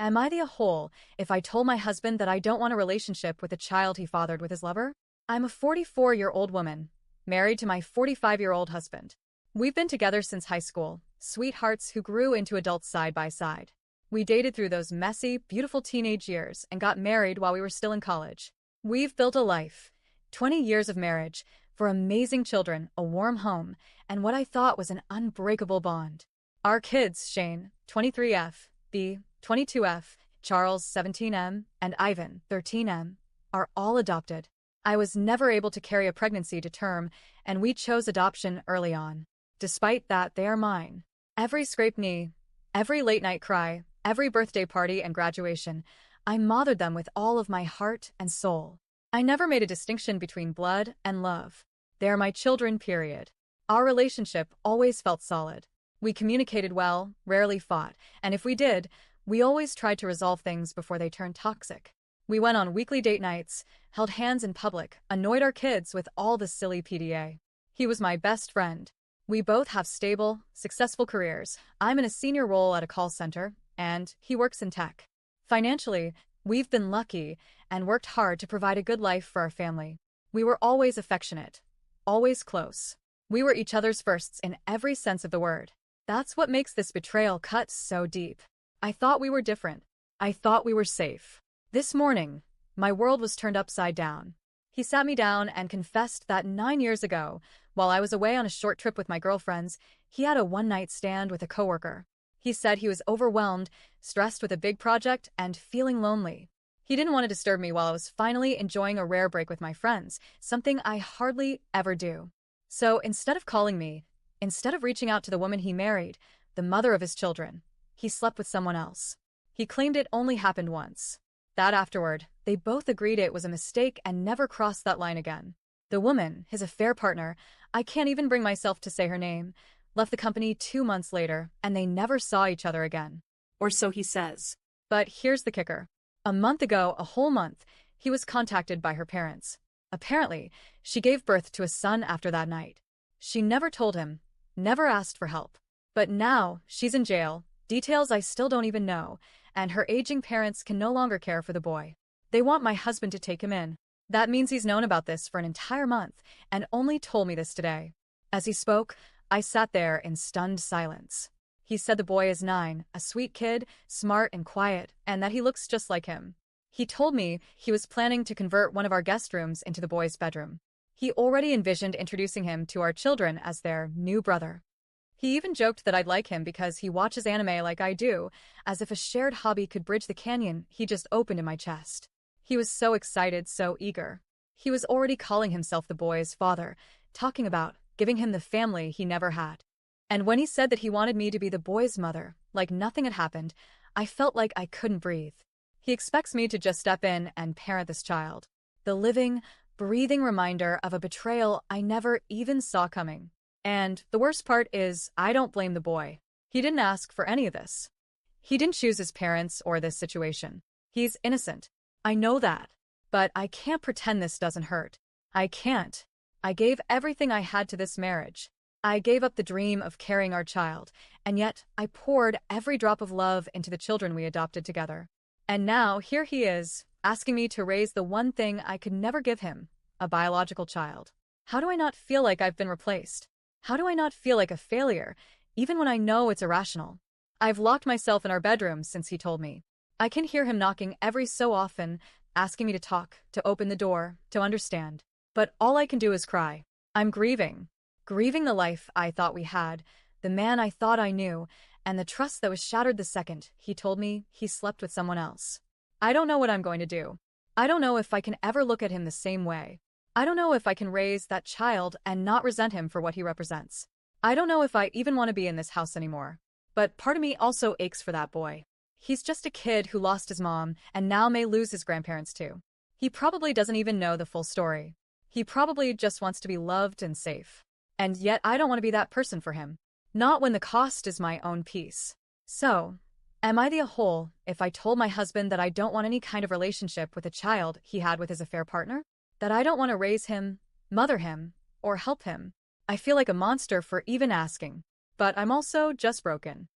Am I the a-hole if I told my husband that I don't want a relationship with a child he fathered with his lover? I'm a 44-year-old woman, married to my 45-year-old husband. We've been together since high school, sweethearts who grew into adults side by side. We dated through those messy, beautiful teenage years and got married while we were still in college. We've built a life, 20 years of marriage, for amazing children, a warm home, and what I thought was an unbreakable bond. Our kids, Shane, 23F, B, 22F, Charles, 17M, and Ivan, 13M, are all adopted. I was never able to carry a pregnancy to term, and we chose adoption early on. Despite that, they are mine. Every scraped knee, every late-night cry, every birthday party and graduation, I mothered them with all of my heart and soul. I never made a distinction between blood and love. They are my children, period. Our relationship always felt solid. We communicated well, rarely fought, and if we did, we always tried to resolve things before they turned toxic. We went on weekly date nights, held hands in public, annoyed our kids with all the silly PDA. He was my best friend. We both have stable, successful careers. I'm in a senior role at a call center, and he works in tech. Financially, we've been lucky and worked hard to provide a good life for our family. We were always affectionate, always close. We were each other's firsts in every sense of the word. That's what makes this betrayal cut so deep. I thought we were different. I thought we were safe. This morning, my world was turned upside down. He sat me down and confessed that 9 years ago, while I was away on a short trip with my girlfriends, he had a one-night stand with a coworker. He said he was overwhelmed, stressed with a big project, and feeling lonely. He didn't want to disturb me while I was finally enjoying a rare break with my friends, something I hardly ever do. So instead of calling me, instead of reaching out to the woman he married, the mother of his children, he slept with someone else. He claimed it only happened once. That afterward, they both agreed it was a mistake and never crossed that line again. The woman, his affair partner, I can't even bring myself to say her name, left the company 2 months later, and they never saw each other again. Or so he says. But here's the kicker. A month ago, a whole month, he was contacted by her parents. Apparently, she gave birth to a son after that night. She never told him, never asked for help. But now, she's in jail, details I still don't even know, and her aging parents can no longer care for the boy. They want my husband to take him in. That means he's known about this for an entire month, and only told me this today. As he spoke, I sat there in stunned silence. He said the boy is 9, a sweet kid, smart and quiet, and that he looks just like him. He told me he was planning to convert one of our guest rooms into the boy's bedroom. He already envisioned introducing him to our children as their new brother. He even joked that I'd like him because he watches anime like I do, as if a shared hobby could bridge the canyon he just opened in my chest. He was so excited, so eager. He was already calling himself the boy's father, talking about giving him the family he never had. And when he said that he wanted me to be the boy's mother, like nothing had happened, I felt like I couldn't breathe. He expects me to just step in and parent this child. The living, breathing reminder of a betrayal I never even saw coming. And the worst part is, I don't blame the boy. He didn't ask for any of this. He didn't choose his parents or this situation. He's innocent. I know that. But I can't pretend this doesn't hurt. I can't. I gave everything I had to this marriage. I gave up the dream of carrying our child, and yet I poured every drop of love into the children we adopted together. And now here he is, asking me to raise the one thing I could never give him, a biological child. How do I not feel like I've been replaced? How do I not feel like a failure, even when I know it's irrational? I've locked myself in our bedroom since he told me. I can hear him knocking every so often, asking me to talk, to open the door, to understand. But all I can do is cry. I'm grieving. Grieving the life I thought we had, the man I thought I knew, and the trust that was shattered the second he told me he slept with someone else. I don't know what I'm going to do. I don't know if I can ever look at him the same way. I don't know if I can raise that child and not resent him for what he represents. I don't know if I even want to be in this house anymore. But part of me also aches for that boy. He's just a kid who lost his mom and now may lose his grandparents too. He probably doesn't even know the full story. He probably just wants to be loved and safe. And yet I don't want to be that person for him. Not when the cost is my own peace. So, am I the a-hole if I told my husband that I don't want any kind of relationship with a child he had with his affair partner? That I don't want to raise him, mother him, or help him? I feel like a monster for even asking. But I'm also just broken.